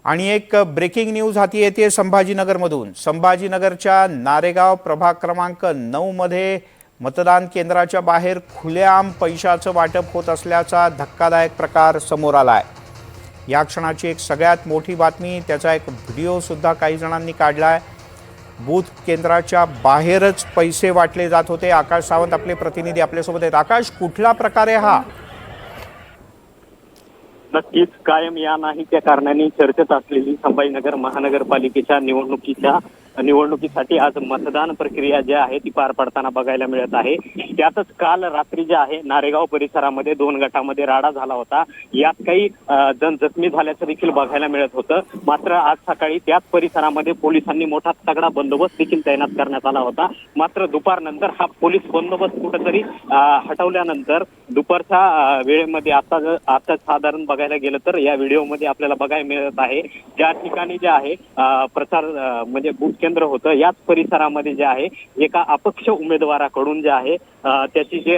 आणि एक breaking news हाती येते संभाजीनगरमधून। संभाजीनगरच्या नारेगाव प्रभाग क्रमांक 9 मध्ये मतदान केंद्राच्या बाहेर खुलेआम पैशाचं वाटप होत असल्याचा धक्कादायक प्रकार समोर आलाय। या क्षणाची एक सगळ्यात मोठी बातमी, त्याचा एक व्हिडिओ सुद्धा काही जणांनी काढलाय। बूथ केंद्राच्या बाहेरच पैसे वाटले जात होते। आकाश सावंत आपले प्रतिनिधी आपल्यासोबत आहेत। आकाश, कुठला प्रकार आहे हा? नक्कीच कायम या नाही त्या कारणाने चर्चेत असलेली संभाजीनगर महानगरपालिकेच्या निवडणुकीसाठी आज मतदान प्रक्रिया जी आहे ती पार पडताना बघायला मिळत आहे। त्यातच काल रात्री जे आहे नारेगाव परिसरामध्ये 2 गटामध्ये राडा झाला होता। यात काही जण जखमी झाल्याचं देखील बघायला मिळत होतं। मात्र आज सकाळी त्याच परिसरामध्ये पोलिसांनी मोठा तगडा बंदोबस्त देखील तैनात करण्यात आला होता। मात्र दुपारनंतर हा पोलीस बंदोबस्त कुठेतरी हटवल्यानंतर दुपारच्या वेळेमध्ये आता साधारण बघायला गेलं तर या व्हिडिओमध्ये आपल्याला बघायला मिळत आहे ज्या ठिकाणी जे आहे प्रचार म्हणजे बूथ केंद्र होतं याच परिसरामध्ये जे आहे एका अपक्ष उमेदवाराकडून जे आहे त्याची जे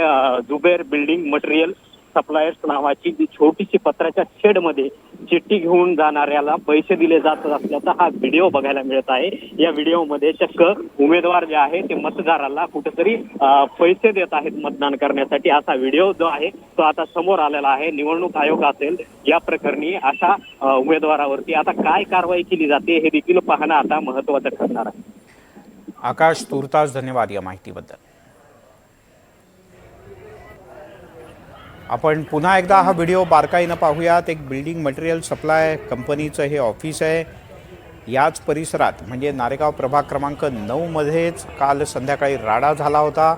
जुबेर बिल्डिंग मटेरियल सप्लायर्स नावाची जी छोटीशी पत्राच्या शेडमध्ये चिठ्ठी घेऊन जाणाऱ्याला पैसे दिले जात असल्याचा हा व्हिडिओ बघायला मिळत आहे। या व्हिडिओमध्ये चक्क उमेदवार जे आहे ते मतदाराला कुठेतरी पैसे देत आहेत मतदान करण्यासाठी, असा व्हिडिओ जो आहे तो आता समोर आलेला आहे। निवडणूक आयोग असेल या प्रकरणी अशा उमेदवारावरती आता काय कारवाई केली जाते हे देखील पाहणं आता महत्त्वाचं ठरणार आहे। आकाश, तुर्तास धन्यवाद या माहितीबद्दल। आपण पुन्हा एकदा हा व्हिडिओ बारकाईनं पाहूयात। एक बिल्डिंग मटेरियल सप्लाय कंपनीचं हे ऑफिस आहे। याच परिसरात म्हणजे नारेगाव प्रभाग क्रमांक 9 मध्येच काल संध्याकाळी राडा झाला होता।